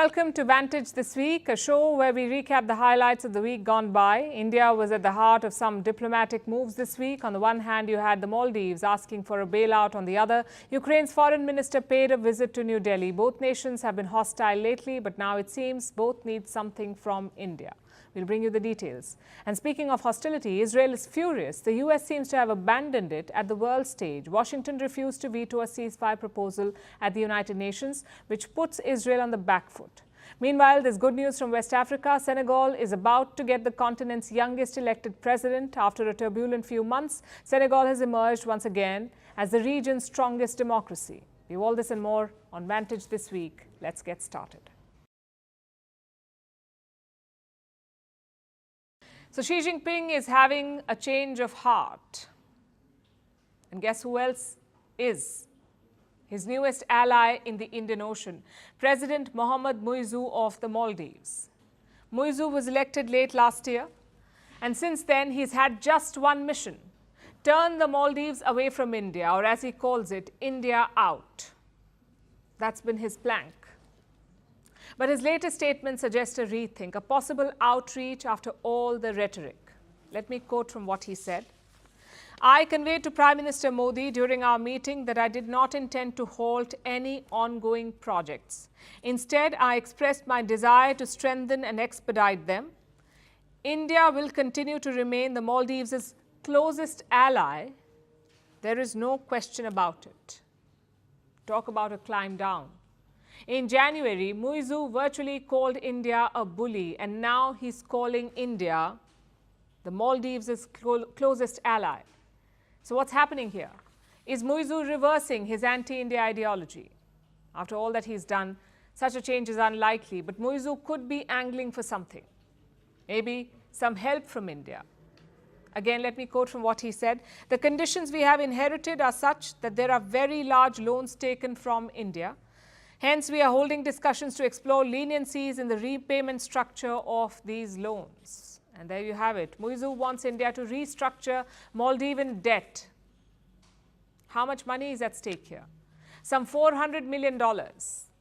welcome to Vantage This Week, a show where we recap the highlights of the week gone by. India was at the heart of some diplomatic moves this week. On the one hand, you had the Maldives asking for a bailout. On the other, Ukraine's foreign minister paid a visit to New Delhi. Both nations have been hostile lately, but now it seems both need something from India. We'll bring you the details. And speaking of hostility, Israel is furious. The US seems to have abandoned it at the world stage. Washington refused to veto a ceasefire proposal at the United Nations, which puts Israel on the back foot. Meanwhile, there's good news from West Africa. Senegal is about to get the continent's youngest elected president. After a turbulent few months, Senegal has emerged once again as the region's strongest democracy. We have all this and more on Vantage This Week. Let's get started. So Xi Jinping is having a change of heart. And guess who else is? His newest ally in the Indian Ocean, President Mohamed Muizzu of the Maldives. Muizzu was elected late last year, and since then he's had just one mission: turn the Maldives away from India, or as he calls it, India out. That's been his plank. But his latest statement suggests a rethink, a possible outreach after all the rhetoric. Let me quote from what he said. I conveyed to Prime Minister Modi during our meeting that I did not intend to halt any ongoing projects. Instead, I expressed my desire to strengthen and expedite them. India will continue to remain the Maldives' closest ally. There is no question about it. Talk about a climb down. In January, Muizzu virtually called India a bully, and now he's calling India the Maldives' closest ally. So what's happening here? Is Muizzu reversing his anti-India ideology? After all that he's done, such a change is unlikely, but Muizzu could be angling for something. Maybe some help from India. Again, let me quote from what he said. The conditions we have inherited are such that there are very large loans taken from India. Hence, we are holding discussions to explore leniencies in the repayment structure of these loans. And there you have it. Muizzu wants India to restructure Maldivian debt. How much money is at stake here? Some $400 million.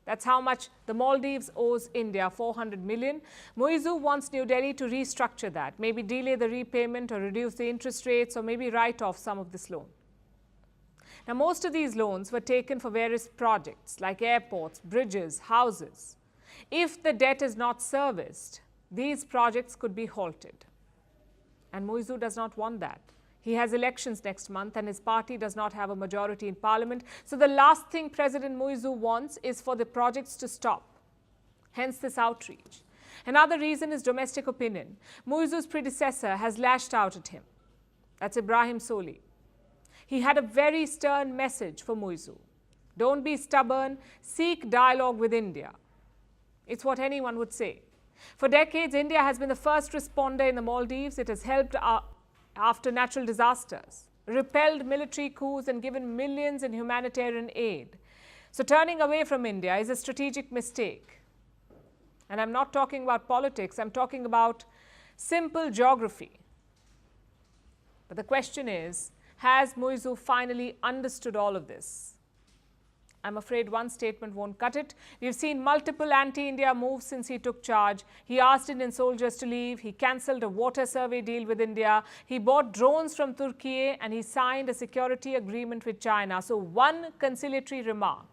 That's how much the Maldives owes India, $400 million. Muizzu wants New Delhi to restructure that, maybe delay the repayment or reduce the interest rates or maybe write off some of this loan. Now, most of these loans were taken for various projects like airports, bridges, houses. If the debt is not serviced, these projects could be halted. And Muizzu does not want that. He has elections next month and his party does not have a majority in parliament. So the last thing President Muizzu wants is for the projects to stop. Hence this outreach. Another reason is domestic opinion. Muizzu's predecessor has lashed out at him. That's Ibrahim Soli. He had a very stern message for Muizzu. Don't be stubborn, seek dialogue with India. It's what anyone would say. For decades, India has been the first responder in the Maldives. It has helped after natural disasters, repelled military coups and given millions in humanitarian aid. So turning away from India is a strategic mistake. And I'm not talking about politics, I'm talking about simple geography. But the question is, has Muizzu finally understood all of this? I'm afraid one statement won't cut it. We've seen multiple anti-India moves since he took charge. He asked Indian soldiers to leave. He cancelled a water survey deal with India. He bought drones from Turkey and he signed a security agreement with China. So one conciliatory remark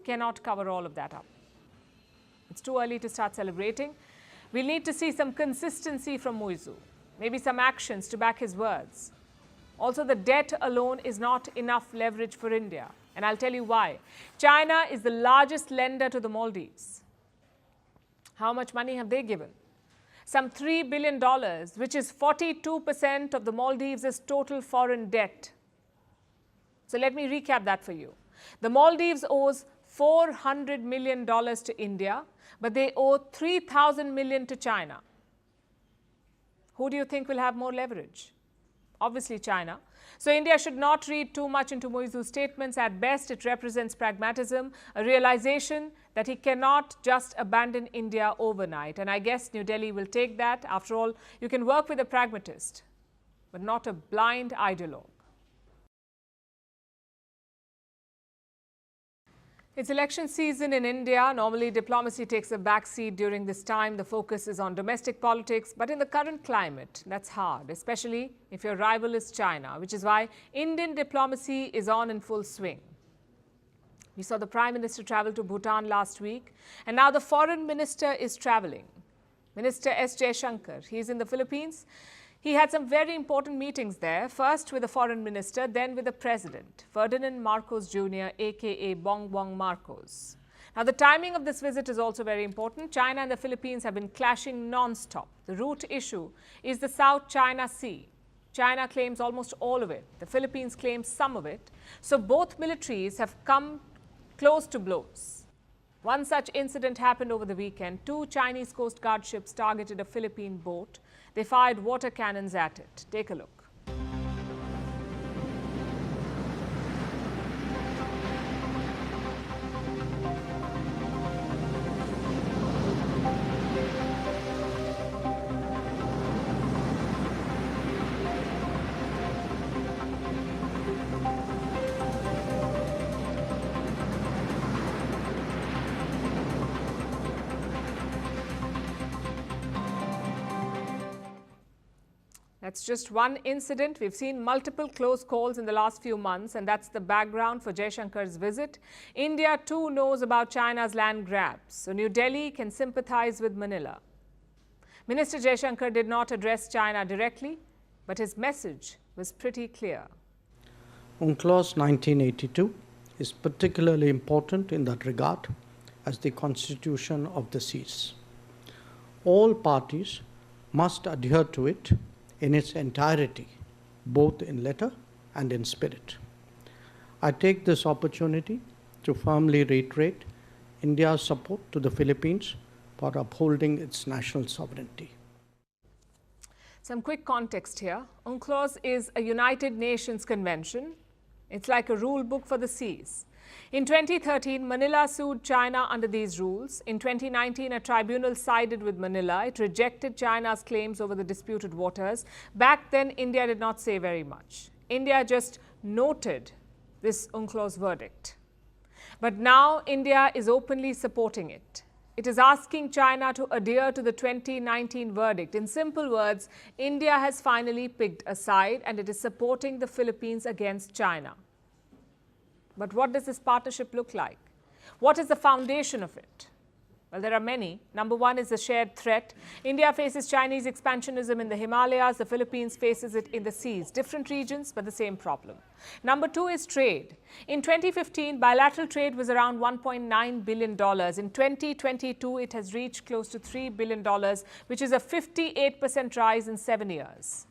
cannot cover all of that up. It's too early to start celebrating. We'll need to see some consistency from Muizzu, maybe some actions to back his words. Also, the debt alone is not enough leverage for India. And I'll tell you why. China is the largest lender to the Maldives. How much money have they given? Some $3 billion, which is 42% of the Maldives' total foreign debt. So let me recap that for you. The Maldives owes $400 million to India, but they owe $3,000 million to China. Who do you think will have more leverage? Obviously China. So India should not read too much into Muizzu's statements. At best, it represents pragmatism, a realization that he cannot just abandon India overnight. And I guess New Delhi will take that. After all, you can work with a pragmatist, but not a blind ideologue. It's election season in India. Normally, diplomacy takes a backseat during this time. The focus is on domestic politics. But in the current climate, that's hard, especially if your rival is China, which is why Indian diplomacy is on in full swing. We saw the Prime Minister travel to Bhutan last week, and now the Foreign Minister is traveling. Minister S Jaishankar, he's in the Philippines. He had some very important meetings there, first with the Foreign Minister, then with the President, Ferdinand Marcos Jr., aka Bongbong Marcos. Now, the timing of this visit is also very important. China and the Philippines have been clashing non-stop. The root issue is the South China Sea. China claims almost all of it. The Philippines claims some of it. So both militaries have come close to blows. One such incident happened over the weekend. Two Chinese Coast Guard ships targeted a Philippine boat. They fired water cannons at it. Take a look. That's just one incident. We've seen multiple close calls in the last few months, and that's the background for Jaishankar's visit. India too knows about China's land grabs, so New Delhi can sympathize with Manila. Minister Jaishankar did not address China directly, but his message was pretty clear. UNCLOS 1982 is particularly important in that regard as the constitution of the seas. All parties must adhere to it in its entirety, both in letter and in spirit. I take this opportunity to firmly reiterate India's support to the Philippines for upholding its national sovereignty. Some quick context here. UNCLOS is a United Nations convention. It's like a rule book for the seas. In 2013, Manila sued China under these rules. In 2019, a tribunal sided with Manila. It rejected China's claims over the disputed waters. Back then, India did not say very much. India just noted this UNCLOS verdict. But now, India is openly supporting it. It is asking China to adhere to the 2019 verdict. In simple words, India has finally picked a side and it is supporting the Philippines against China. But what does this partnership look like? What is the foundation of it? Well, there are many. Number one is the shared threat. India faces Chinese expansionism in the Himalayas. The Philippines faces it in the seas. Different regions, but the same problem. Number two is trade. In 2015, bilateral trade was around $1.9 billion. In 2022, it has reached close to $3 billion, which is a 58% rise in 7 years.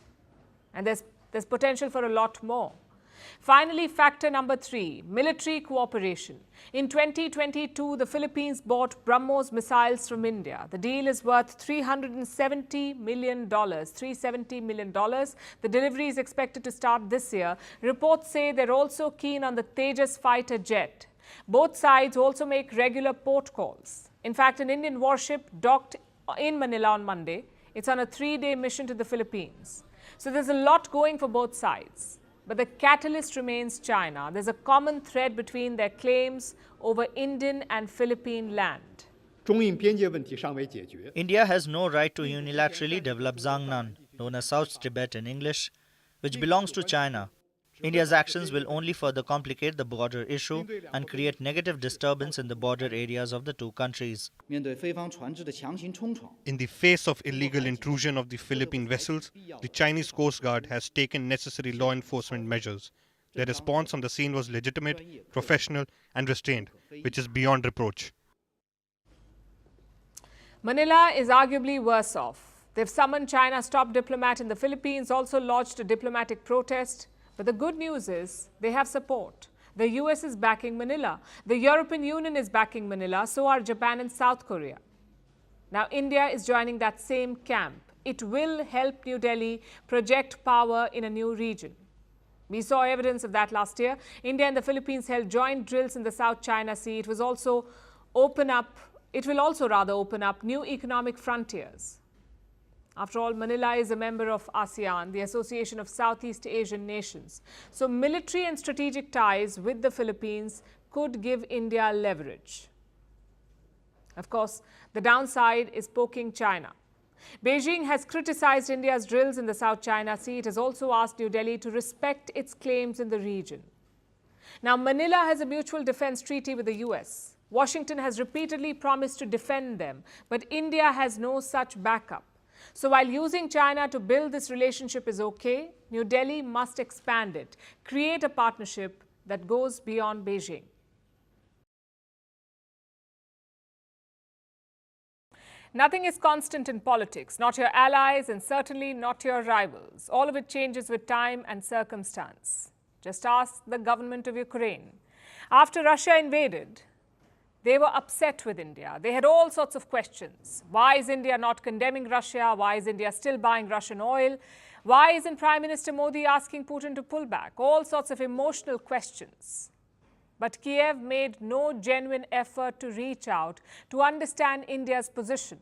And there's potential for a lot more. Finally, factor number three, military cooperation. In 2022, the Philippines bought Bromance missiles from India. The deal is worth $370 million. $370 million. The delivery is expected to start this year. Reports say they're also keen on the Tejas fighter jet. Both sides also make regular port calls. In fact, an Indian warship docked in Manila on Monday. It's on a 3-day mission to the Philippines. So there's a lot going for both sides. But the catalyst remains China. There's a common thread between their claims over Indian and Philippine land. India has no right to unilaterally develop Xiangnan, known as South Tibet in English, which belongs to China. India's actions will only further complicate the border issue and create negative disturbance in the border areas of the two countries. In the face of illegal intrusion of the Philippine vessels, the Chinese Coast Guard has taken necessary law enforcement measures. Their response on the scene was legitimate, professional, and restrained, which is beyond reproach. Manila is arguably worse off. They've summoned China's top diplomat in the Philippines, also lodged a diplomatic protest. But the good news is they have support. The US is backing Manila. The European Union is backing Manila. So are Japan and South Korea. Now, India is joining that same camp. It will help New Delhi project power in a new region. We saw evidence of that last year. India and the Philippines held joint drills in the South China Sea. It will also open up new economic frontiers. After all, Manila is a member of ASEAN, the Association of Southeast Asian Nations. So military and strategic ties with the Philippines could give India leverage. Of course, the downside is poking China. Beijing has criticized India's drills in the South China Sea. It has also asked New Delhi to respect its claims in the region. Now, Manila has a mutual defense treaty with the US. Washington has repeatedly promised to defend them, but India has no such backup. So while using China to build this relationship is okay, New Delhi must expand it, create a partnership that goes beyond Beijing. Nothing is constant in politics, not your allies and certainly not your rivals. All of it changes with time and circumstance. Just ask the government of Ukraine. After Russia invaded, they were upset with India. They had all sorts of questions. Why is India not condemning Russia? Why is India still buying Russian oil? Why isn't Prime Minister Modi asking Putin to pull back? All sorts of emotional questions. But Kiev made no genuine effort to reach out to understand India's position.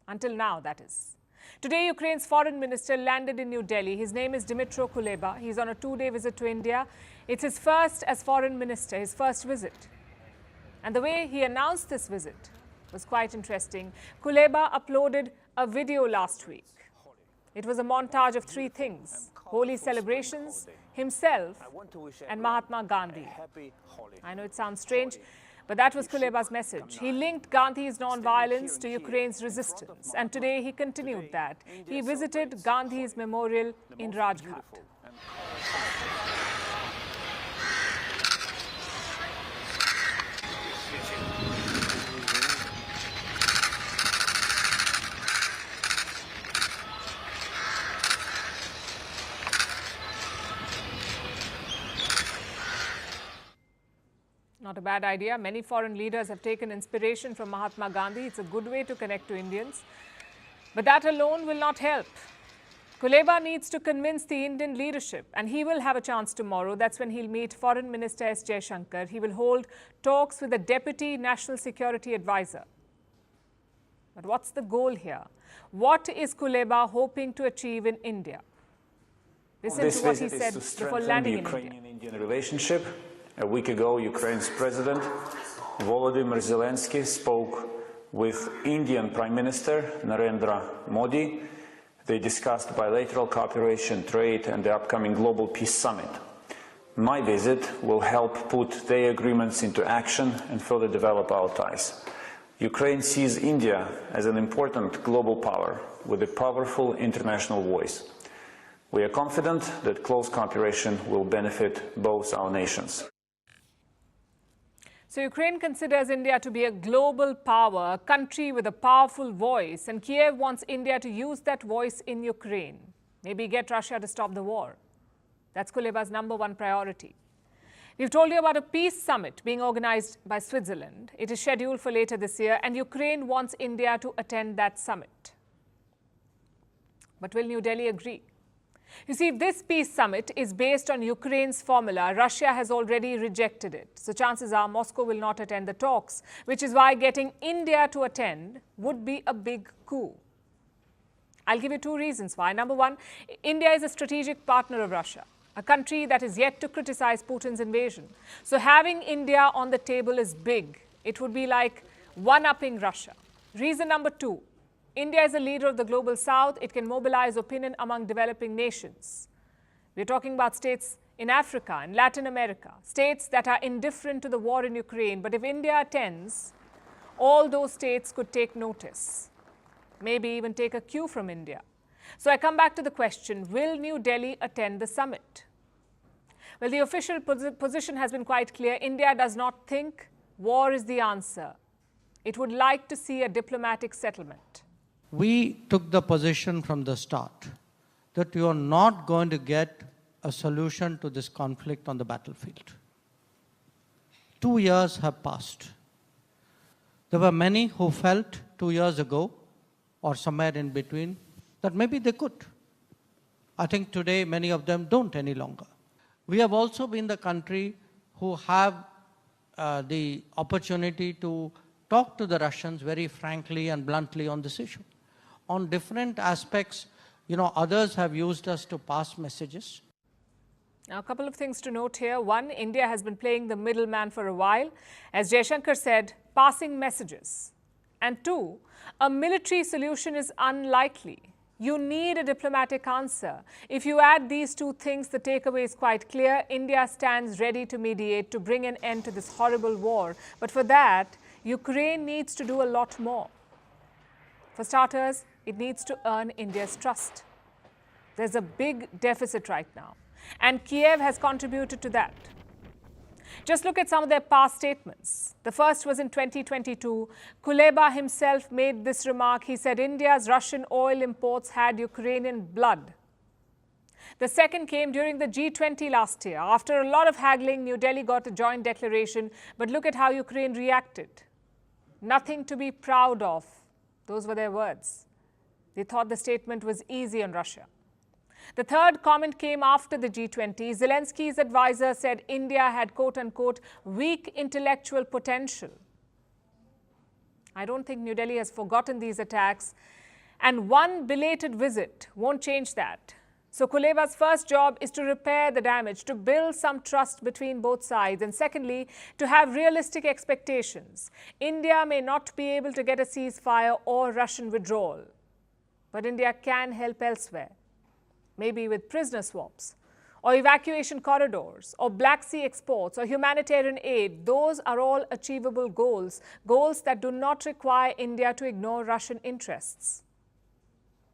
Until now, that is. Today, Ukraine's foreign minister landed in New Delhi. His name is Dmytro Kuleba. He's on a two-day visit to India. It's his first as foreign minister, his first visit. And the way he announced this visit was quite interesting. Kuleba uploaded a video last week. It was a montage of three things: holy celebrations, himself, and Mahatma Gandhi. I know it sounds strange, but that was Kuleba's message. He linked Gandhi's non-violence to Ukraine's resistance, and today he continued that. He visited Gandhi's memorial in Rajghat. Not a bad idea. Many foreign leaders have taken inspiration from Mahatma Gandhi. It's a good way to connect to Indians. But that alone will not help. Kuleba needs to convince the Indian leadership, and he will have a chance tomorrow. That's when he'll meet Foreign Minister S Jaishankar. He will hold talks with the Deputy National Security Advisor. But what's the goal here? What is Kuleba hoping to achieve in India? Listen to what he said before landing in India. Ukrainian-Indian relationship. A week ago, Ukraine's President Volodymyr Zelensky spoke with Indian Prime Minister Narendra Modi. They discussed bilateral cooperation, trade, and the upcoming Global Peace Summit. My visit will help put their agreements into action and further develop our ties. Ukraine sees India as an important global power with a powerful international voice. We are confident that close cooperation will benefit both our nations. So Ukraine considers India to be a global power, a country with a powerful voice, and Kiev wants India to use that voice in Ukraine. Maybe get Russia to stop the war. That's Kuleba's #1 priority. We've told you about a peace summit being organized by Switzerland. It is scheduled for later this year, and Ukraine wants India to attend that summit. But will New Delhi agree? You see, if this peace summit is based on Ukraine's formula, Russia has already rejected it. So chances are Moscow will not attend the talks, which is why getting India to attend would be a big coup. I'll give you two reasons why. #1, India is a strategic partner of Russia, a country that is yet to criticize Putin's invasion. So having India on the table is big. It would be like one-upping Russia. Reason #2, India is a leader of the global south. It can mobilize opinion among developing nations. We're talking about states in Africa and Latin America, states that are indifferent to the war in Ukraine. But if India attends, all those states could take notice, maybe even take a cue from India. So I come back to the question, will New Delhi attend the summit? Well, the official position has been quite clear. India does not think war is the answer. It would like to see a diplomatic settlement. We took the position from the start that you are not going to get a solution to this conflict on the battlefield. 2 years have passed. There were many who felt 2 years ago, or somewhere in between, that maybe they could. I think today many of them don't any longer. We have also been the country who have the opportunity to talk to the Russians very frankly and bluntly on this issue. On different aspects, others have used us to pass messages. Now, a couple of things to note here. One, India has been playing the middleman for a while. As Jaishankar said, passing messages. And two, a military solution is unlikely. You need a diplomatic answer. If you add these two things, the takeaway is quite clear. India stands ready to mediate, to bring an end to this horrible war. But for that, Ukraine needs to do a lot more. For starters, it needs to earn India's trust. There's a big deficit right now, and Kiev has contributed to that. Just look at some of their past statements. The first was in 2022. Kuleba himself made this remark. He said India's Russian oil imports had Ukrainian blood. The second came during the G20 last year. After a lot of haggling, New Delhi got a joint declaration. But look at how Ukraine reacted. Nothing to be proud of. Those were their words. They thought the statement was easy on Russia. The third comment came after the G20. Zelensky's advisor said India had, quote-unquote, weak intellectual potential. I don't think New Delhi has forgotten these attacks, and one belated visit won't change that. So Kuleba's first job is to repair the damage, to build some trust between both sides, and secondly, to have realistic expectations. India may not be able to get a ceasefire or Russian withdrawal, but India can help elsewhere. Maybe with prisoner swaps, or evacuation corridors, or Black Sea exports, or humanitarian aid. Those are all achievable goals, goals that do not require India to ignore Russian interests.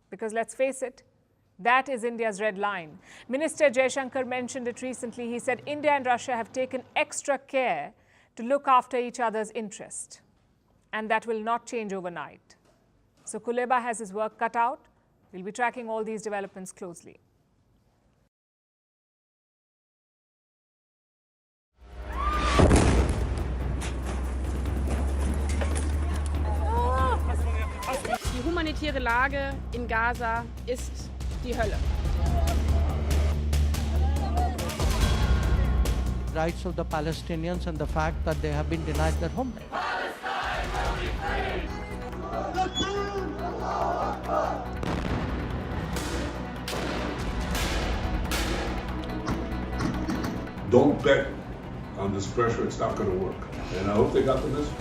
Because let's face it, that is India's red line. Minister Jaishankar mentioned it recently. He said India and Russia have taken extra care to look after each other's interest, and that will not change overnight. So Kuleba has his work cut out. We'll be tracking all these developments closely. Die humanitäre Lage in Gaza ist die Hölle. Rights of the Palestinians and the fact that they have been denied their homeland. Don't bet on this pressure, it's not going to work. And I hope they got the message.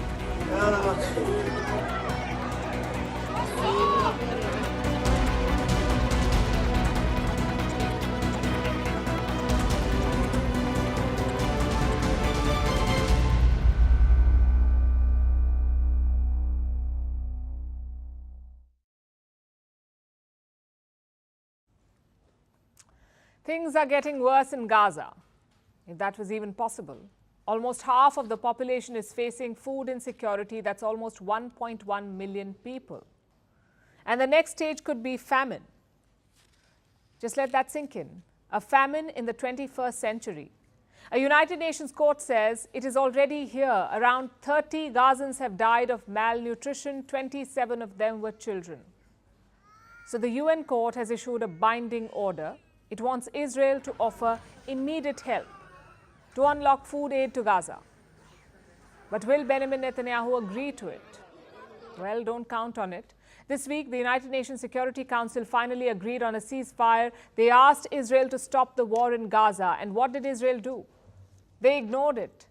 Things are getting worse in Gaza, if that was even possible. Almost half of the population is facing food insecurity. That's almost 1.1 million people. And the next stage could be famine. Just let that sink in. A famine in the 21st century. A United Nations court says it is already here. Around 30 Gazans have died of malnutrition. 27 of them were children. So the UN court has issued a binding order. It wants Israel to offer immediate help to unlock food aid to Gaza. But will Benjamin Netanyahu agree to it? Well, don't count on it. This week, the United Nations Security Council finally agreed on a ceasefire. They asked Israel to stop the war in Gaza. And what did Israel do? They ignored it.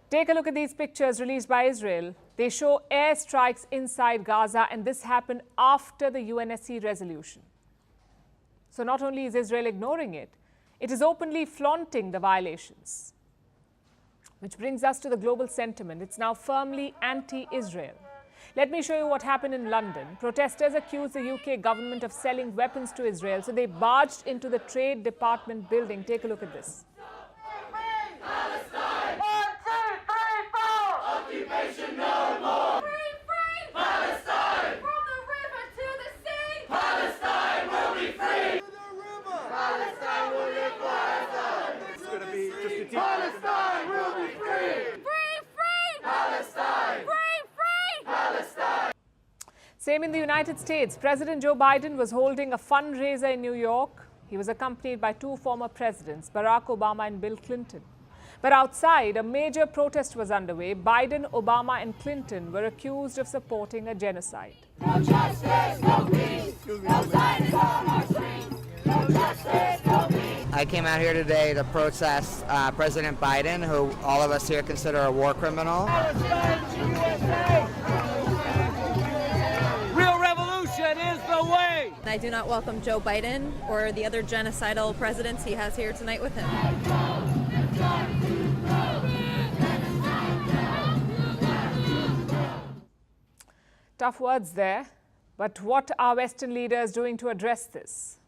Take a look at these pictures released by Israel. They show airstrikes inside Gaza, and this happened after the UNSC resolution. So not only is Israel ignoring it, it is openly flaunting the violations. Which brings us to the global sentiment. It's now firmly anti-Israel. Let me show you what happened in London. Protesters accused the UK government of selling weapons to Israel, so they barged into the Trade Department building. Take a look at this. Palestine! 1, 2, 3, 4! Occupation no more! Free, free! Palestine! From the river to the sea! Palestine will be free! To the river! Palestine will live forever! It's going to be just a deep Palestine will be free! Free, free! Palestine! Free, free! Palestine! Same in the United States. President Joe Biden was holding a fundraiser in New York. He was accompanied by two former presidents, Barack Obama and Bill Clinton. But outside, a major protest was underway. Biden, Obama, and Clinton were accused of supporting a genocide. No justice, no peace. No Zionism on our streets. No justice, no peace. I came out here today to protest President Biden, who all of us here consider a war criminal. Real revolution is the way! I do not welcome Joe Biden or the other genocidal presidents he has here tonight with him. Tough words there, but what are Western leaders doing to address this?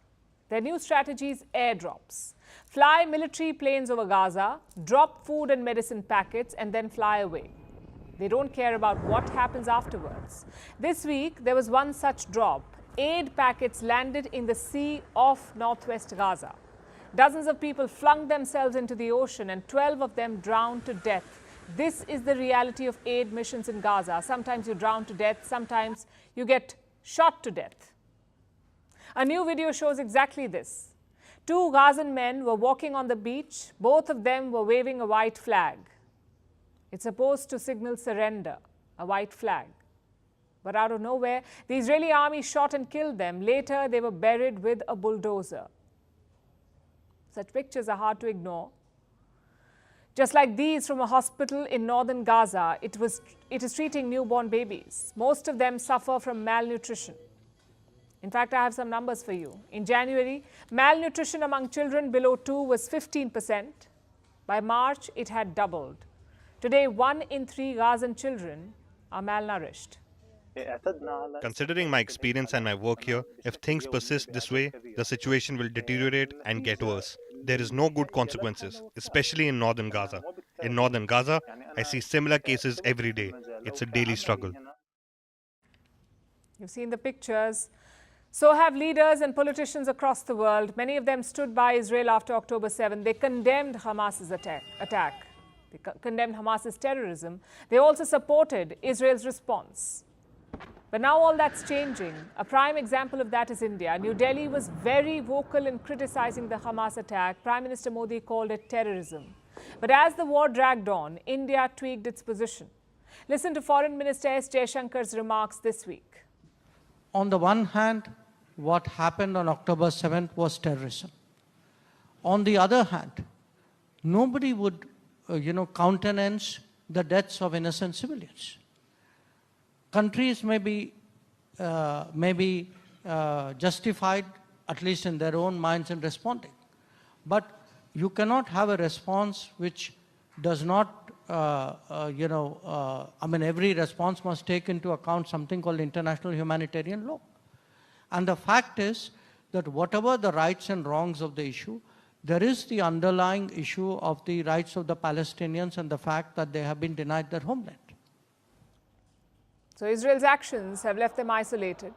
Their new strategy is airdrops. Fly military planes over Gaza, drop food and medicine packets, and then fly away. They don't care about what happens afterwards. This week, there was one such drop. Aid packets landed in the sea off northwest Gaza. Dozens of people flung themselves into the ocean, and 12 of them drowned to death. This is the reality of aid missions in Gaza. Sometimes you drown to death, sometimes you get shot to death. A new video shows exactly this. Two Gazan men were walking on the beach. Both of them were waving a white flag. It's supposed to signal surrender, a white flag. But out of nowhere, the Israeli army shot and killed them. Later, they were buried with a bulldozer. Such pictures are hard to ignore. Just like these from a hospital in northern Gaza, it is treating newborn babies. Most of them suffer from malnutrition. In fact, I have some numbers for you. In January, malnutrition among children below 2 was 15%. By March, it had doubled. Today, 1 in 3 Gazan children are malnourished. Considering my experience and my work here, if things persist this way, the situation will deteriorate and get worse. There is no good consequences, especially in northern Gaza. In northern Gaza, I see similar cases every day. It's a daily struggle. You've seen the pictures. So have leaders and politicians across the world. Many of them stood by Israel after October 7. They condemned Hamas's attack. They condemned Hamas's terrorism. They also supported Israel's response. But now all that's changing. A prime example of that is India. New Delhi was very vocal in criticizing the Hamas attack. Prime Minister Modi called it terrorism. But as the war dragged on, India tweaked its position. Listen to Foreign Minister S Jaishankar's remarks this week. On the one hand, what happened on October 7th was terrorism. On the other hand, nobody would, countenance the deaths of innocent civilians. Countries may be justified, at least in their own minds, in responding. But you cannot have a response which does not, every response must take into account something called international humanitarian law. And the fact is that whatever the rights and wrongs of the issue, there is the underlying issue of the rights of the Palestinians and the fact that they have been denied their homeland. So Israel's actions have left them isolated.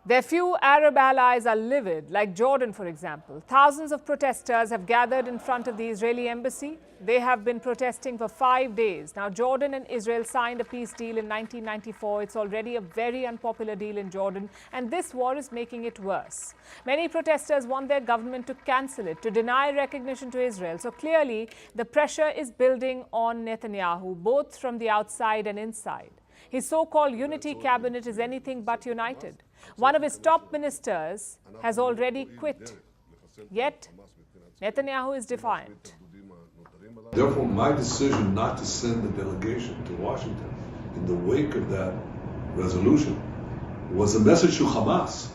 Their few Arab allies are livid, like Jordan, for example. Thousands of protesters have gathered in front of the Israeli embassy. They have been protesting for 5 days. Now, Jordan and Israel signed a peace deal in 1994. It's already a very unpopular deal in Jordan, and this war is making it worse. Many protesters want their government to cancel it, to deny recognition to Israel. So clearly, the pressure is building on Netanyahu, both from the outside and inside. His so-called unity cabinet is anything but united. One of his top ministers has already quit. Yet, Netanyahu is defiant. Therefore, my decision not to send the delegation to Washington in the wake of that resolution was a message to Hamas.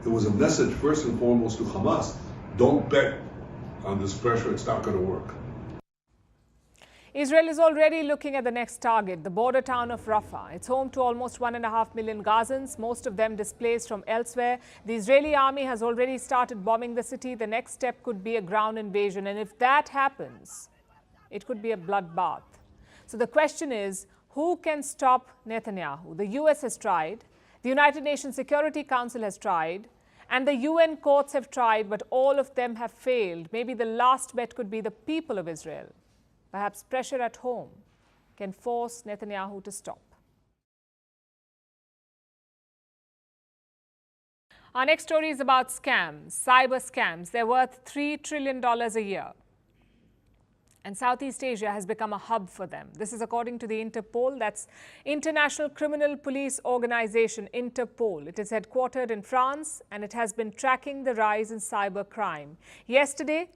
It was a message, first and foremost, to Hamas. Don't bet on this pressure. It's not going to work. Israel is already looking at the next target, the border town of Rafah. It's home to almost 1.5 million Gazans, most of them displaced from elsewhere. The Israeli army has already started bombing the city. The next step could be a ground invasion. And if that happens, it could be a bloodbath. So the question is, who can stop Netanyahu? The US has tried. The United Nations Security Council has tried. And the UN courts have tried, but all of them have failed. Maybe the last bet could be the people of Israel. Perhaps pressure at home can force Netanyahu to stop. Our next story is about scams, cyber scams. They're worth $3 trillion a year. And Southeast Asia has become a hub for them. This is according to the Interpol, that's International Criminal Police Organization, Interpol. It is headquartered in France and it has been tracking the rise in cyber crime. Yesterday,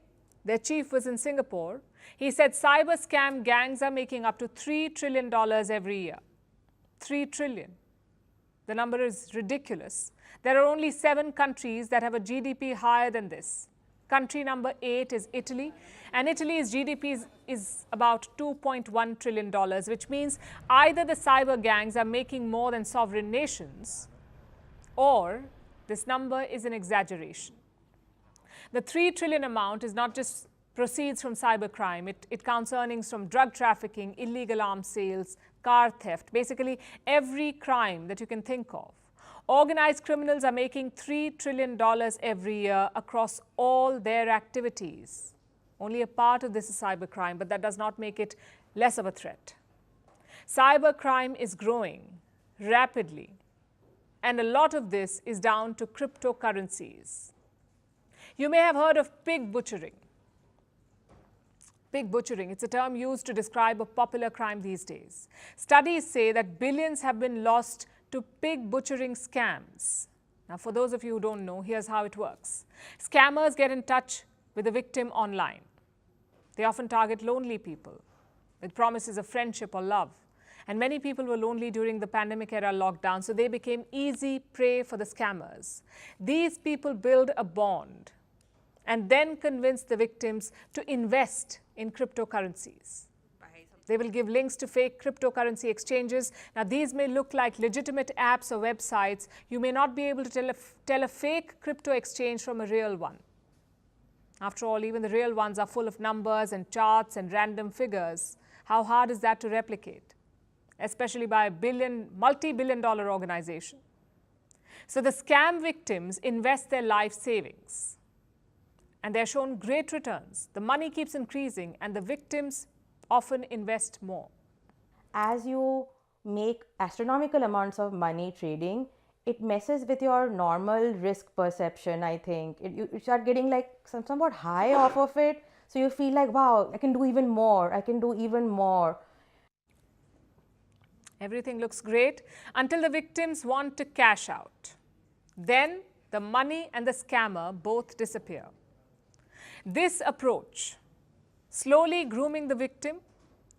their chief was in Singapore. He said cyber scam gangs are making up to $3 trillion every year. 3 trillion. The number is ridiculous. There are only 7 countries that have a GDP higher than this. Country number 8 is Italy, and Italy's GDP is about $2.1 trillion, which means either the cyber gangs are making more than sovereign nations, or this number is an exaggeration. The 3 trillion amount is not just proceeds from cybercrime. It counts earnings from drug trafficking, illegal arms sales, car theft, basically every crime that you can think of. Organized criminals are making $3 trillion every year across all their activities. Only a part of this is cybercrime, but that does not make it less of a threat. Cybercrime is growing rapidly, and a lot of this is down to cryptocurrencies. You may have heard of pig butchering. Pig butchering, it's a term used to describe a popular crime these days. Studies say that billions have been lost to pig butchering scams. Now, for those of you who don't know, here's how it works. Scammers get in touch with the victim online. They often target lonely people with promises of friendship or love. And many people were lonely during the pandemic era lockdown, so they became easy prey for the scammers. These people build a bond and then convince the victims to invest in cryptocurrencies. They will give links to fake cryptocurrency exchanges. Now, these may look like legitimate apps or websites. You may not be able to tell a fake crypto exchange from a real one. After all, even the real ones are full of numbers and charts and random figures. How hard is that to replicate, especially by a multi-billion-dollar organization? So the scam victims invest their life savings, and they're shown great returns. The money keeps increasing, and the victims often invest more. As you make astronomical amounts of money trading, it messes with your normal risk perception, I think. You start getting like somewhat high off of it. So you feel like, wow, I can do even more. I can do even more. Everything looks great until the victims want to cash out. Then the money and the scammer both disappear. This approach, slowly grooming the victim,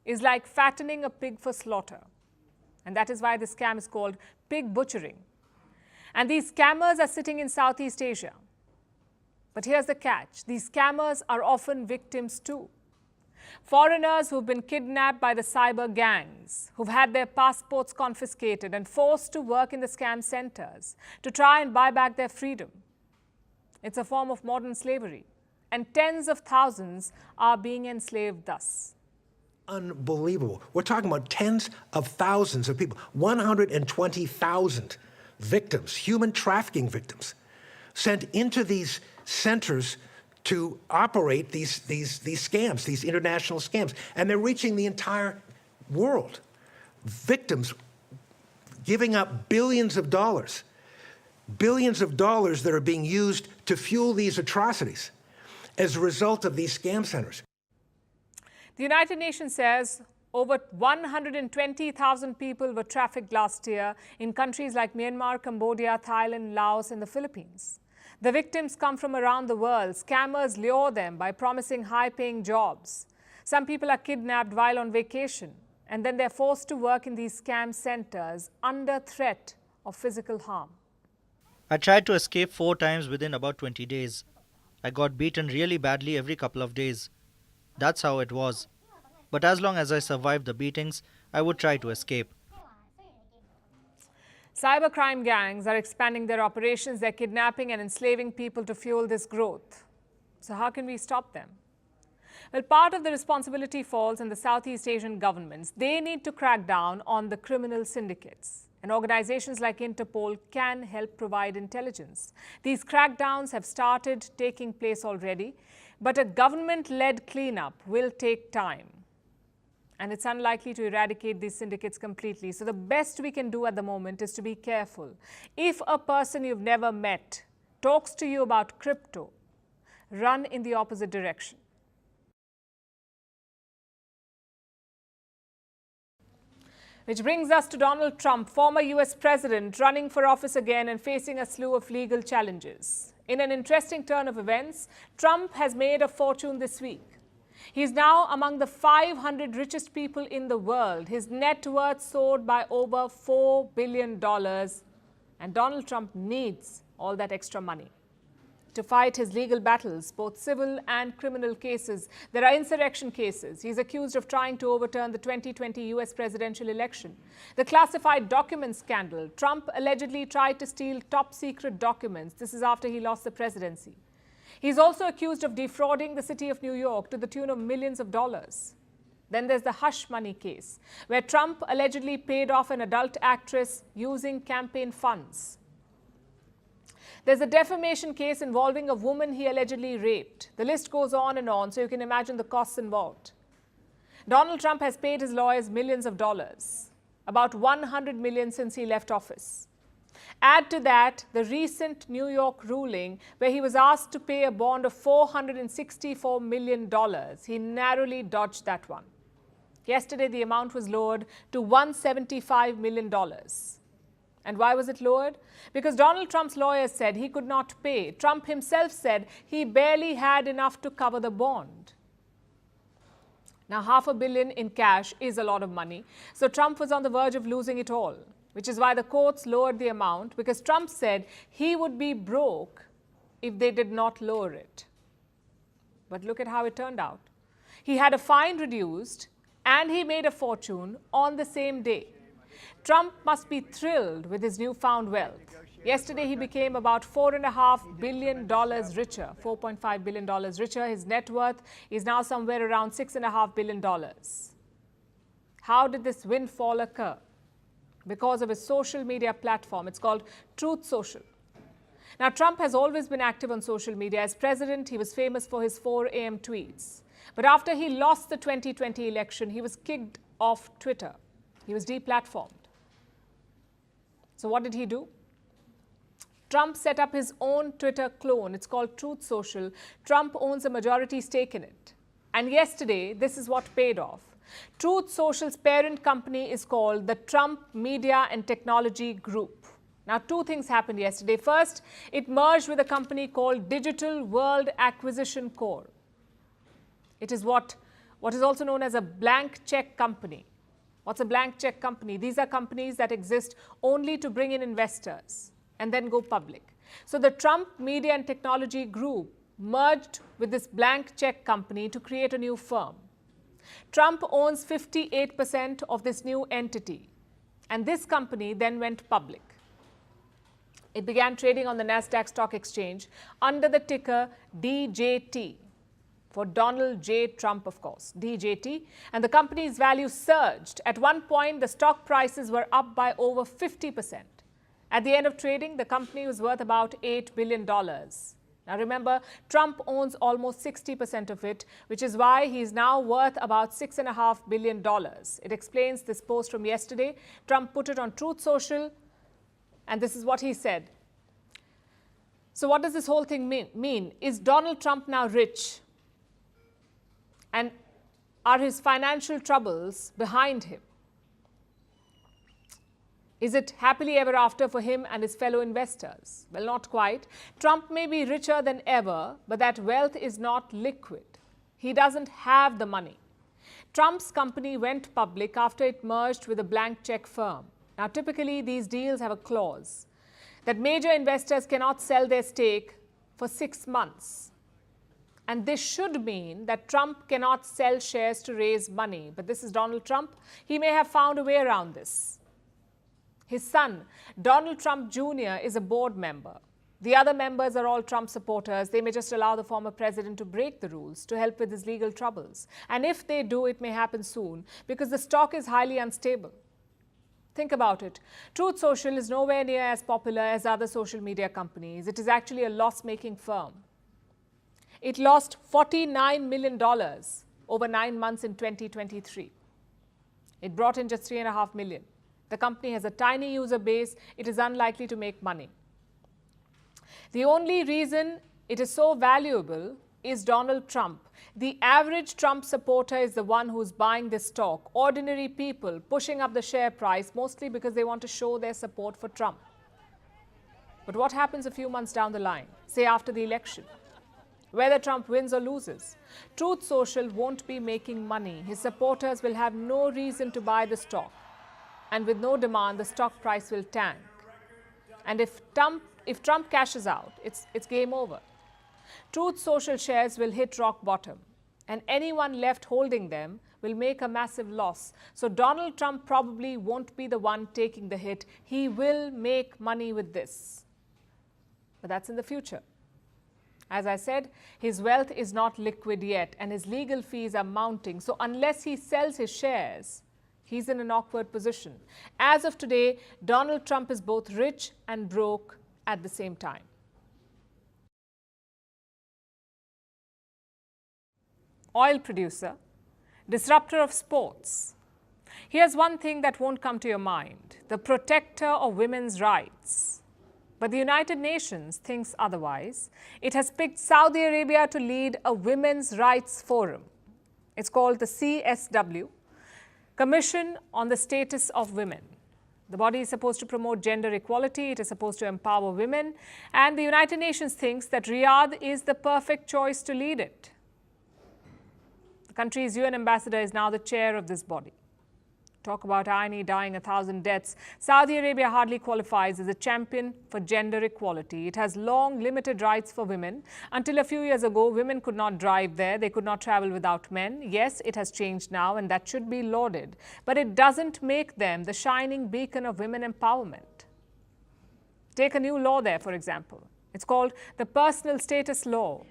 is like fattening a pig for slaughter. And that is why this scam is called pig butchering. And these scammers are sitting in Southeast Asia. But here's the catch. These scammers are often victims too. Foreigners who've been kidnapped by the cyber gangs, who've had their passports confiscated and forced to work in the scam centers to try and buy back their freedom. It's a form of modern slavery. And tens of thousands are being enslaved thus. Unbelievable. We're talking about tens of thousands of people, 120,000 victims, human trafficking victims, sent into these centers to operate these scams, these international scams. And they're reaching the entire world. Victims giving up billions of dollars that are being used to fuel these atrocities as a result of these scam centers. The United Nations says over 120,000 people were trafficked last year in countries like Myanmar, Cambodia, Thailand, Laos, and the Philippines. The victims come from around the world. Scammers lure them by promising high-paying jobs. Some people are kidnapped while on vacation, and then they're forced to work in these scam centers under threat of physical harm. I tried to escape 4 times within about 20 days. I got beaten really badly every couple of days. That's how it was. But as long as I survived the beatings, I would try to escape. Cybercrime gangs are expanding their operations. They're kidnapping and enslaving people to fuel this growth. So how can we stop them? Well, part of the responsibility falls on the Southeast Asian governments. They need to crack down on the criminal syndicates. And organizations like Interpol can help provide intelligence. These crackdowns have started taking place already, but a government-led cleanup will take time. And it's unlikely to eradicate these syndicates completely. So the best we can do at the moment is to be careful. If a person you've never met talks to you about crypto, run in the opposite direction. Which brings us to Donald Trump, former US president, running for office again and facing a slew of legal challenges. In an interesting turn of events, Trump has made a fortune this week. He's now among the 500 richest people in the world. His net worth soared by over $4 billion. And Donald Trump needs all that extra money to fight his legal battles, both civil and criminal cases. There are insurrection cases. He's accused of trying to overturn the 2020 US presidential election. The classified documents scandal. Trump allegedly tried to steal top-secret documents. This is after he lost the presidency. He's also accused of defrauding the city of New York to the tune of millions of dollars. Then there's the hush money case, where Trump allegedly paid off an adult actress using campaign funds. There's a defamation case involving a woman he allegedly raped. The list goes on, so you can imagine the costs involved. Donald Trump has paid his lawyers millions of dollars, about $100 million since he left office. Add to that the recent New York ruling where he was asked to pay a bond of $464 million. He narrowly dodged that one. Yesterday, the amount was lowered to $175 million. And why was it lowered? Because Donald Trump's lawyers said he could not pay. Trump himself said he barely had enough to cover the bond. Now, $500 million in cash is a lot of money. So Trump was on the verge of losing it all, which is why the courts lowered the amount, because Trump said he would be broke if they did not lower it. But look at how it turned out. He had a fine reduced and he made a fortune on the same day. Trump must be thrilled with his newfound wealth. Yesterday, he became about $4.5 billion richer, $4.5 billion richer. His net worth is now somewhere around $6.5 billion. How did this windfall occur? Because of his social media platform. It's called Truth Social. Now, Trump has always been active on social media. As president, he was famous for his 4 a.m. tweets. But after he lost the 2020 election, he was kicked off Twitter. He was deplatformed. So what did he do? Trump set up his own Twitter clone. It's called Truth Social. Trump owns a majority stake in it. And yesterday, this is what paid off. Truth Social's parent company is called the Trump Media and Technology Group. Now, 2 things happened yesterday. First, it merged with a company called Digital World Acquisition Corp. It is what is also known as a blank check company. What's a blank check company? These are companies that exist only to bring in investors and then go public. So the Trump Media and Technology Group merged with this blank check company to create a new firm. Trump owns 58% of this new entity, and this company then went public. It began trading on the Nasdaq Stock Exchange under the ticker DJT, for Donald J. Trump, of course, DJT, and the company's value surged. At one point, the stock prices were up by over 50%. At the end of trading, the company was worth about $8 billion. Now remember, Trump owns almost 60% of it, which is why he's now worth about $6.5 billion. It explains this post from yesterday. Trump put it on Truth Social, and this is what he said. So what does this whole thing mean? Is Donald Trump now rich? And are his financial troubles behind him? Is it happily ever after for him and his fellow investors? Well, not quite. Trump may be richer than ever, but that wealth is not liquid. He doesn't have the money. Trump's company went public after it merged with a blank check firm. Now, typically, these deals have a clause that major investors cannot sell their stake for 6 months. And this should mean that Trump cannot sell shares to raise money. But this is Donald Trump. He may have found a way around this. His son, Donald Trump Jr., is a board member. The other members are all Trump supporters. They may just allow the former president to break the rules to help with his legal troubles. And if they do, it may happen soon because the stock is highly unstable. Think about it. Truth Social is nowhere near as popular as other social media companies. It is actually a loss-making firm. It lost $49 million over 9 months in 2023. It brought in just $3.5 million. The company has a tiny user base. It is unlikely to make money. The only reason it is so valuable is Donald Trump. The average Trump supporter is the one who's buying this stock. Ordinary people pushing up the share price mostly because they want to show their support for Trump. But what happens a few months down the line, say after the election? Whether Trump wins or loses, Truth Social won't be making money. His supporters will have no reason to buy the stock. And with no demand, the stock price will tank. And if Trump cashes out, it's game over. Truth Social shares will hit rock bottom. And anyone left holding them will make a massive loss. So Donald Trump probably won't be the one taking the hit. He will make money with this. But that's in the future. As I said, his wealth is not liquid yet and his legal fees are mounting. So unless he sells his shares, he's in an awkward position. As of today, Donald Trump is both rich and broke at the same time. Oil producer, disruptor of sports. Here's one thing that won't come to your mind: the protector of women's rights. But the United Nations thinks otherwise. It has picked Saudi Arabia to lead a women's rights forum. It's called the CSW, Commission on the Status of Women. The body is supposed to promote gender equality. It is supposed to empower women. And the United Nations thinks that Riyadh is the perfect choice to lead it. The country's UN ambassador is now the chair of this body. Talk about irony, dying 1,000 deaths. Saudi Arabia hardly qualifies as a champion for gender equality. It has long limited rights for women. Until a few years ago, women could not drive there. They could not travel without men. Yes, it has changed now, and that should be lauded. But it doesn't make them the shining beacon of women empowerment. Take a new law there, for example. It's called the Personal Status Law,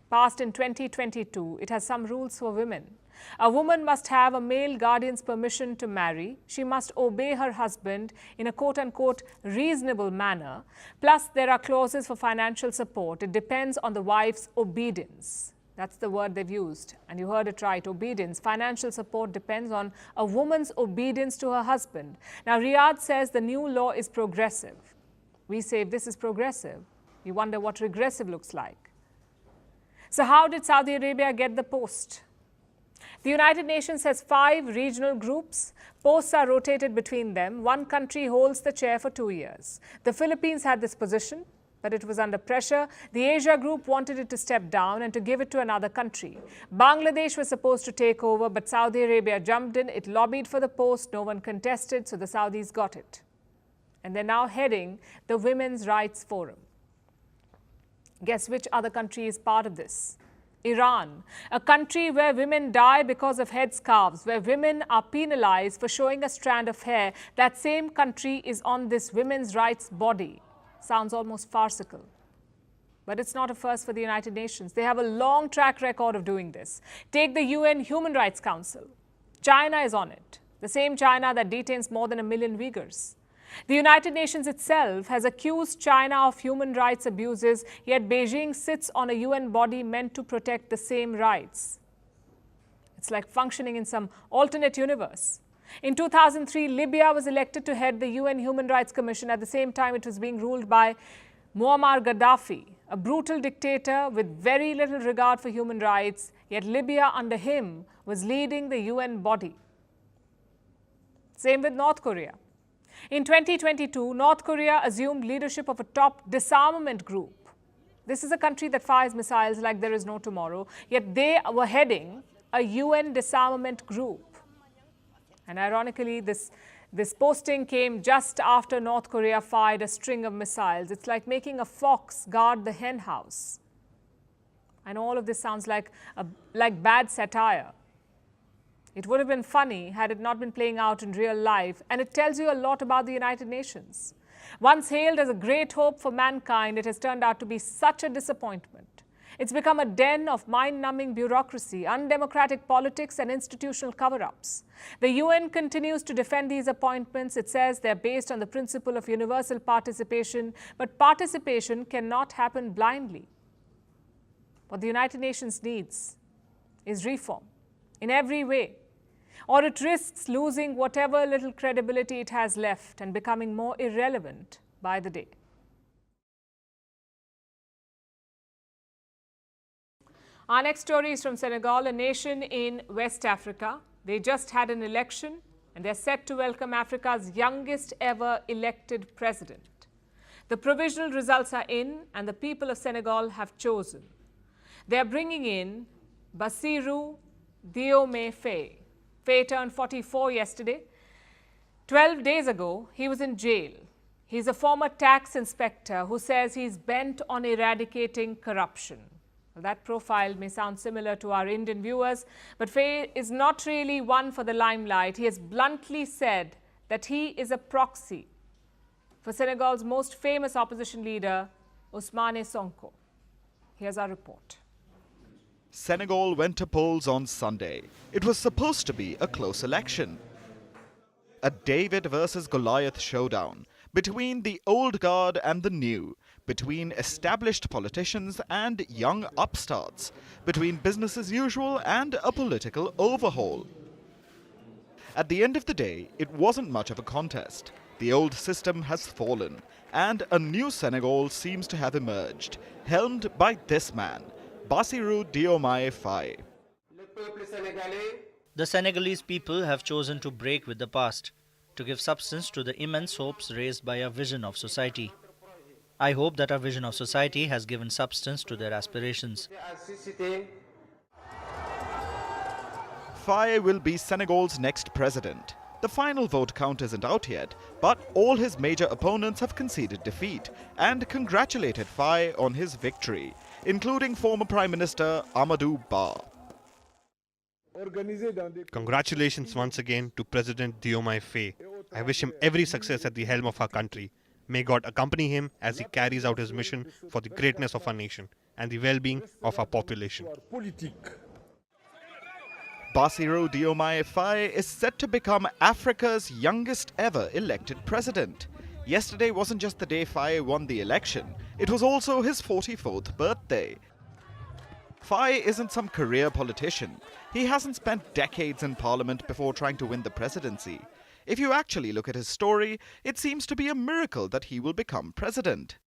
passed in 2022. It has some rules for women. A woman must have a male guardian's permission to marry. She must obey her husband in a quote-unquote reasonable manner. Plus, there are clauses for financial support. It depends on the wife's obedience. That's the word they've used. And you heard it right, obedience. Financial support depends on a woman's obedience to her husband. Now, Riyadh says the new law is progressive. We say if this is progressive, you wonder what regressive looks like. So how did Saudi Arabia get the post? The United Nations has 5 regional groups. Posts are rotated between them. One country holds the chair for 2 years. The Philippines had this position, but it was under pressure. The Asia group wanted it to step down and to give it to another country. Bangladesh was supposed to take over, but Saudi Arabia jumped in. It lobbied for the post. No one contested, so the Saudis got it. And they're now heading the Women's Rights Forum. Guess which other country is part of this? Iran, a country where women die because of headscarves, where women are penalized for showing a strand of hair. That same country is on this women's rights body. Sounds almost farcical. But it's not a first for the United Nations. They have a long track record of doing this. Take the UN Human Rights Council. China is on it, the same China that detains more than 1 million Uyghurs. The United Nations itself has accused China of human rights abuses, yet Beijing sits on a UN body meant to protect the same rights. It's like functioning in some alternate universe. In 2003, Libya was elected to head the UN Human Rights Commission. At the same time, it was being ruled by Muammar Gaddafi, a brutal dictator with very little regard for human rights, yet Libya under him was leading the UN body. Same with North Korea. In 2022, North Korea assumed leadership of a top disarmament group. This is a country that fires missiles like there is no tomorrow, yet they were heading a UN disarmament group. And ironically, this posting came just after North Korea fired a string of missiles. It's like making a fox guard the hen house. And all of this sounds like bad satire. It would have been funny had it not been playing out in real life, and it tells you a lot about the United Nations. Once hailed as a great hope for mankind, it has turned out to be such a disappointment. It's become a den of mind-numbing bureaucracy, undemocratic politics, and institutional cover-ups. The UN continues to defend these appointments. It says they're based on the principle of universal participation, but participation cannot happen blindly. What the United Nations needs is reform in every way, or it risks losing whatever little credibility it has left and becoming more irrelevant by the day. Our next story is from Senegal, a nation in West Africa. They just had an election and they're set to welcome Africa's youngest ever elected president. The provisional results are in and the people of Senegal have chosen. They're bringing in Bassirou Diomaye Faye. Faye turned 44 yesterday. 12 days ago, he was in jail. He's a former tax inspector who says he's bent on eradicating corruption. Well, that profile may sound similar to our Indian viewers, but Faye is not really one for the limelight. He has bluntly said that he is a proxy for Senegal's most famous opposition leader, Ousmane Sonko. Here's our report. Senegal went to polls on Sunday. It was supposed to be a close election. A David versus Goliath showdown between the old guard and the new, between established politicians and young upstarts, between business as usual and a political overhaul. At the end of the day, it wasn't much of a contest. The old system has fallen, and a new Senegal seems to have emerged, helmed by this man, Bassirou Diomaye Faye. The Senegalese people have chosen to break with the past, to give substance to the immense hopes raised by our vision of society. I hope that our vision of society has given substance to their aspirations. Faye will be Senegal's next president. The final vote count isn't out yet, but all his major opponents have conceded defeat and congratulated Faye on his victory, including former Prime Minister Amadou Ba. Congratulations once again to President Diomaye Faye. I wish him every success at the helm of our country. May God accompany him as he carries out his mission for the greatness of our nation and the well-being of our population. Bassirou Diomaye Faye is set to become Africa's youngest ever elected president. Yesterday wasn't just the day Faye won the election, it was also his 44th birthday. Faye isn't some career politician. He hasn't spent decades in parliament before trying to win the presidency. If you actually look at his story, it seems to be a miracle that he will become president.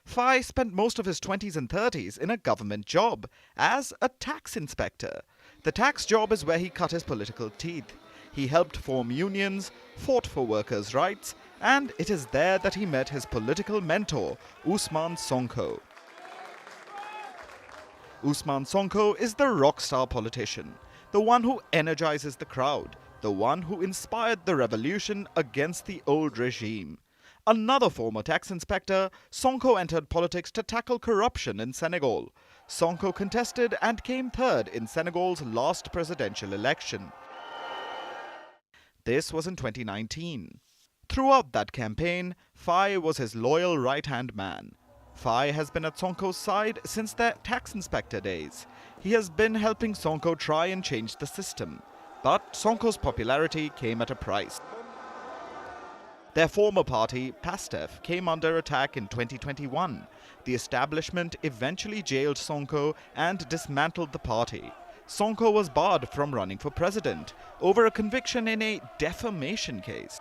Faye spent most of his 20s and 30s in a government job as a tax inspector. The tax job is where he cut his political teeth. He helped form unions, fought for workers' rights, and it is there that he met his political mentor, Ousmane Sonko. Ousmane Sonko is the rock star politician, the one who energizes the crowd, the one who inspired the revolution against the old regime. Another former tax inspector, Sonko entered politics to tackle corruption in Senegal. Sonko contested and came third in Senegal's last presidential election. This was in 2019. Throughout that campaign, Faye was his loyal right-hand man. Faye has been at Sonko's side since their tax inspector days. He has been helping Sonko try and change the system. But Sonko's popularity came at a price. Their former party, PASTEF, came under attack in 2021. The establishment eventually jailed Sonko and dismantled the party. Sonko was barred from running for president over a conviction in a defamation case.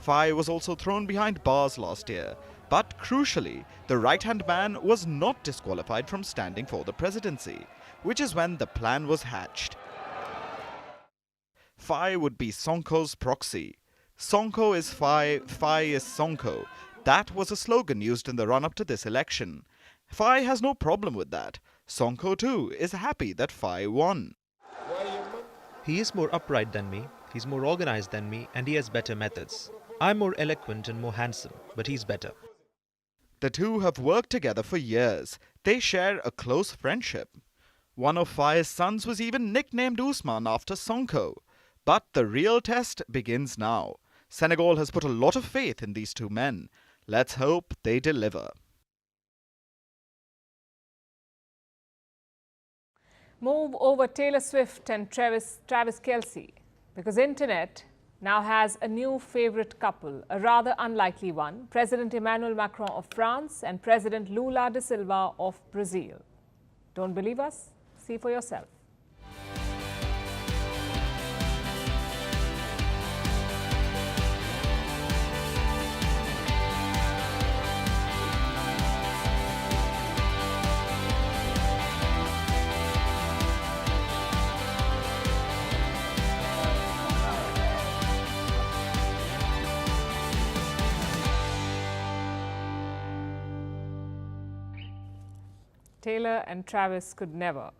Faye was also thrown behind bars last year, but crucially, the right-hand man was not disqualified from standing for the presidency, which is when the plan was hatched. Faye would be Sonko's proxy. Sonko is Faye, Faye is Sonko. That was a slogan used in the run-up to this election. Faye has no problem with that. Sonko too is happy that Faye won. He is more upright than me, he's more organized than me, and he has better methods. I'm more eloquent and more handsome, but he's better. The two have worked together for years. They share a close friendship. One of Faye's sons was even nicknamed Ousmane after Sonko. But the real test begins now. Senegal has put a lot of faith in these two men. Let's hope they deliver. Move over Taylor Swift and Travis Kelce, because internet now has a new favorite couple, a rather unlikely one, President Emmanuel Macron of France and President Lula da Silva of Brazil. Don't believe us? See for yourself. Taylor and Travis could never.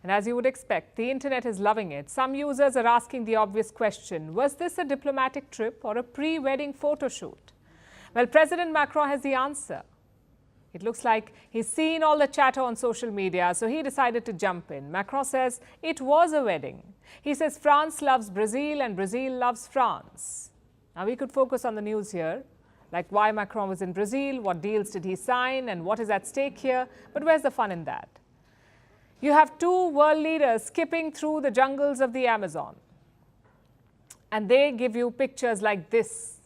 And as you would expect, the internet is loving it. Some users are asking the obvious question, was this a diplomatic trip or a pre-wedding photo shoot? Well, President Macron has the answer. It looks like he's seen all the chatter on social media, so he decided to jump in. Macron says it was a wedding. He says France loves Brazil and Brazil loves France. Now, we could focus on the news here, like why Macron was in Brazil, what deals did he sign, and what is at stake here. But where's the fun in that? You have two world leaders skipping through the jungles of the Amazon. And they give you pictures like this,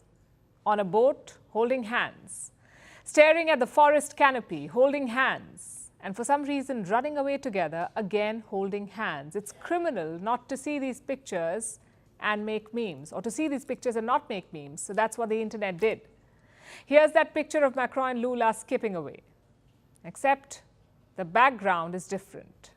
on a boat, holding hands, staring at the forest canopy, holding hands, and for some reason running away together, again holding hands. It's criminal not to see these pictures and make memes, or to see these pictures and not make memes. So that's what the internet did. Here's that picture of Macron and Lula skipping away, except the background is different.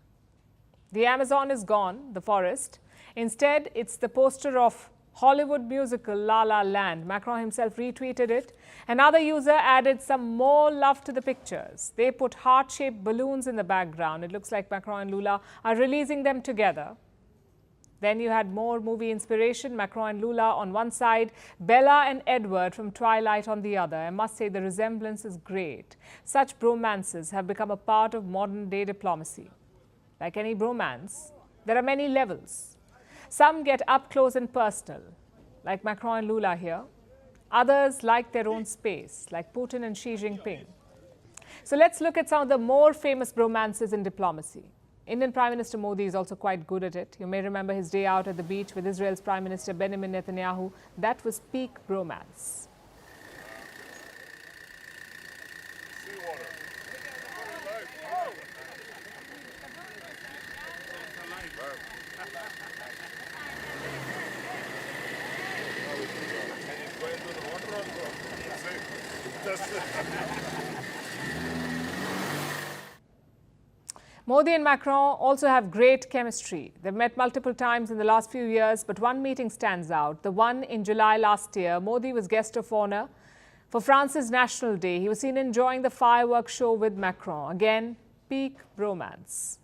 The Amazon is gone, the forest. Instead, it's the poster of Hollywood musical La La Land. Macron himself retweeted it. Another user added some more love to the pictures. They put heart-shaped balloons in the background. It looks like Macron and Lula are releasing them together. Then you had more movie inspiration. Macron and Lula on one side, Bella and Edward from Twilight on the other. I must say the resemblance is great. Such bromances have become a part of modern-day diplomacy. Like any bromance, there are many levels. Some get up close and personal, like Macron and Lula here. Others like their own space, like Putin and Xi Jinping. So let's look at some of the more famous bromances in diplomacy. Indian Prime Minister Modi is also quite good at it. You may remember his day out at the beach with Israel's Prime Minister Benjamin Netanyahu. That was peak bromance. Modi and Macron also have great chemistry. They've met multiple times in the last few years, but one meeting stands out. The one in July last year. Modi was guest of honor for France's National Day. He was seen enjoying the fireworks show with Macron. Again, peak bromance.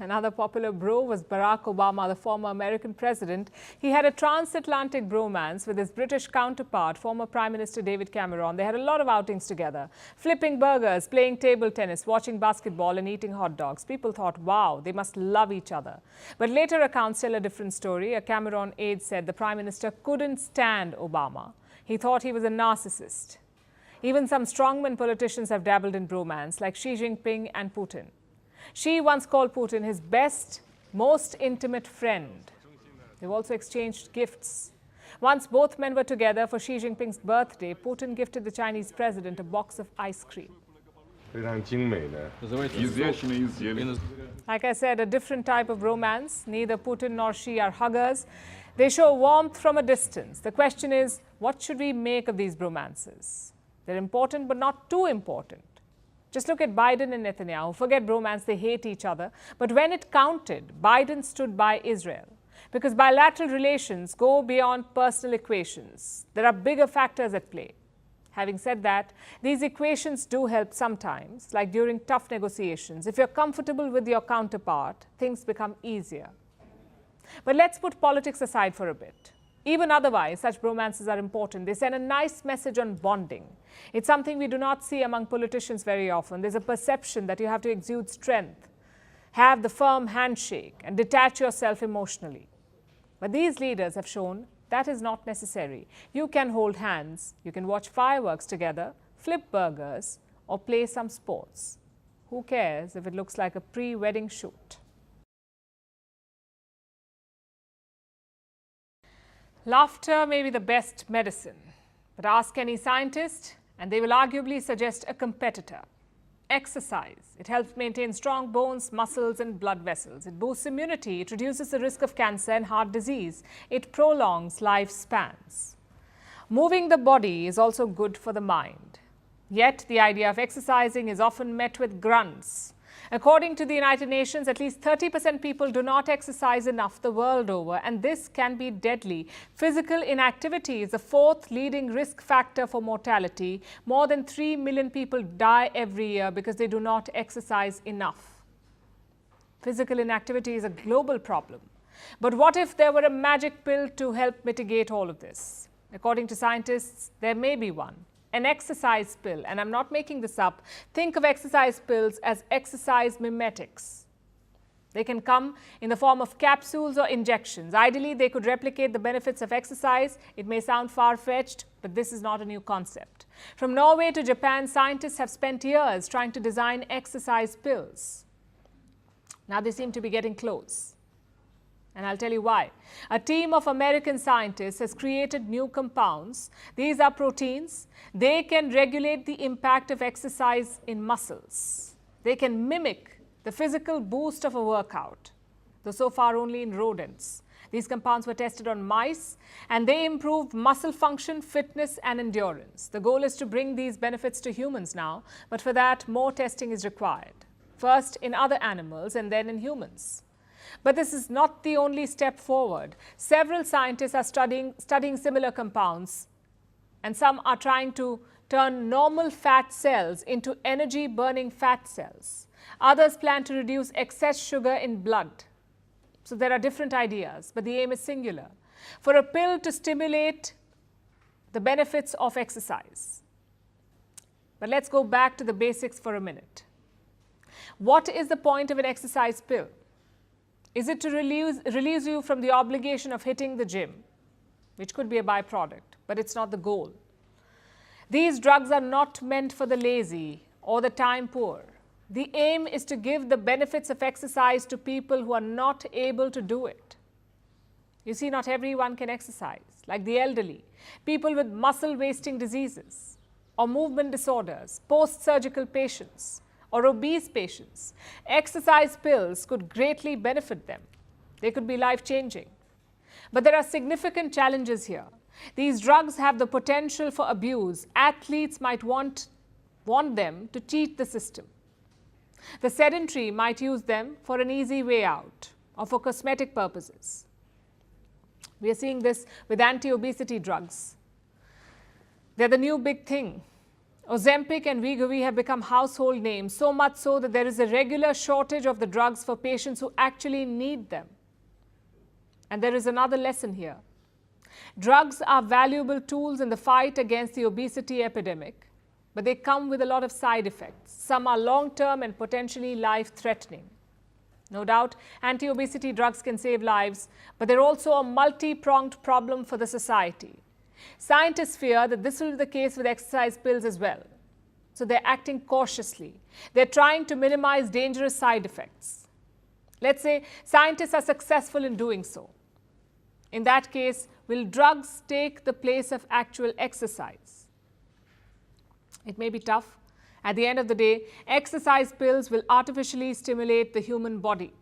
Another popular bro was Barack Obama, the former American president. He had a transatlantic bromance with his British counterpart, former Prime Minister David Cameron. They had a lot of outings together, flipping burgers, playing table tennis, watching basketball and eating hot dogs. People thought, wow, they must love each other. But later accounts tell a different story. A Cameron aide said the Prime Minister couldn't stand Obama. He thought he was a narcissist. Even some strongman politicians have dabbled in bromance, like Xi Jinping and Putin. Xi once called Putin his best, most intimate friend. They've also exchanged gifts. Once both men were together for Xi Jinping's birthday, Putin gifted the Chinese president a box of ice cream. Like I said, a different type of romance. Neither Putin nor Xi are huggers. They show warmth from a distance. The question is, what should we make of these bromances? They're important, but not too important. Just look at Biden and Netanyahu. Forget bromance, they hate each other. But when it counted, Biden stood by Israel. Because bilateral relations go beyond personal equations. There are bigger factors at play. Having said that, these equations do help sometimes, like during tough negotiations. If you're comfortable with your counterpart, things become easier. But let's put politics aside for a bit. Even otherwise, such bromances are important. They send a nice message on bonding. It's something we do not see among politicians very often. There's a perception that you have to exude strength, have the firm handshake, and detach yourself emotionally. But these leaders have shown that is not necessary. You can hold hands, you can watch fireworks together, flip burgers, or play some sports. Who cares if it looks like a pre-wedding shoot? Laughter may be the best medicine, but ask any scientist and they will arguably suggest a competitor. exercise. It helps maintain strong bones, muscles and blood vessels. It boosts immunity. It reduces the risk of cancer and heart disease. It prolongs lifespans. Moving the body is also good for the mind. Yet, the idea of exercising is often met with grunts. According to the United Nations, at least 30% people do not exercise enough the world over, and this can be deadly. Physical inactivity is the fourth leading risk factor for mortality. More than 3 million people die every year because they do not exercise enough. Physical inactivity is a global problem. But what if there were a magic pill to help mitigate all of this? According to scientists, there may be one. An exercise pill, and I'm not making this up. Think of exercise pills as exercise mimetics. They can come in the form of capsules or injections. Ideally, they could replicate the benefits of exercise. It may sound far-fetched, but this is not a new concept. From Norway to Japan, scientists have spent years trying to design exercise pills. Now they seem to be getting close. And I'll tell you why. A team of American scientists has created new compounds. These are proteins. They can regulate the impact of exercise in muscles. They can mimic the physical boost of a workout, though so far only in rodents. These compounds were tested on mice, and they improved muscle function, fitness, and endurance. The goal is to bring these benefits to humans now, but for that, more testing is required. First in other animals and then in humans. But this is not the only step forward. Several scientists are studying similar compounds, and some are trying to turn normal fat cells into energy-burning fat cells. Others plan to reduce excess sugar in blood. So there are different ideas, but the aim is singular. For a pill to stimulate the benefits of exercise. But let's go back to the basics for a minute. What is the point of an exercise pill? Is it to release you from the obligation of hitting the gym, which could be a byproduct, but it's not the goal. These drugs are not meant for the lazy or the time poor. The aim is to give the benefits of exercise to people who are not able to do it. You see, not everyone can exercise, like the elderly, people with muscle wasting diseases, or movement disorders, post-surgical patients, or obese patients. Exercise pills could greatly benefit them. They could be life-changing. But there are significant challenges here. These drugs have the potential for abuse. Athletes might want them to cheat the system. The sedentary might use them for an easy way out or for cosmetic purposes. We are seeing this with anti-obesity drugs. They're the new big thing. Ozempic and Wegovy have become household names, so much so that there is a regular shortage of the drugs for patients who actually need them. And there is another lesson here. Drugs are valuable tools in the fight against the obesity epidemic, but they come with a lot of side effects. Some are long-term and potentially life-threatening. No doubt, anti-obesity drugs can save lives, but they're also a multi-pronged problem for the society. Scientists fear that this will be the case with exercise pills as well. So they're acting cautiously. They're trying to minimize dangerous side effects. Let's say scientists are successful in doing so. In that case, will drugs take the place of actual exercise? It may be tough. At the end of the day, exercise pills will artificially stimulate the human body.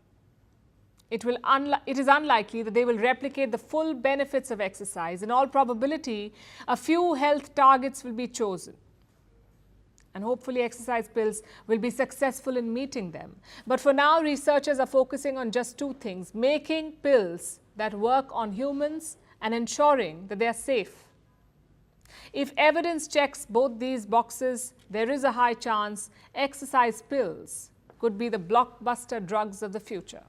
It is unlikely that they will replicate the full benefits of exercise. In all probability, a few health targets will be chosen. And hopefully exercise pills will be successful in meeting them. But for now, researchers are focusing on just two things: making pills that work on humans and ensuring that they are safe. If evidence checks both these boxes, there is a high chance exercise pills could be the blockbuster drugs of the future.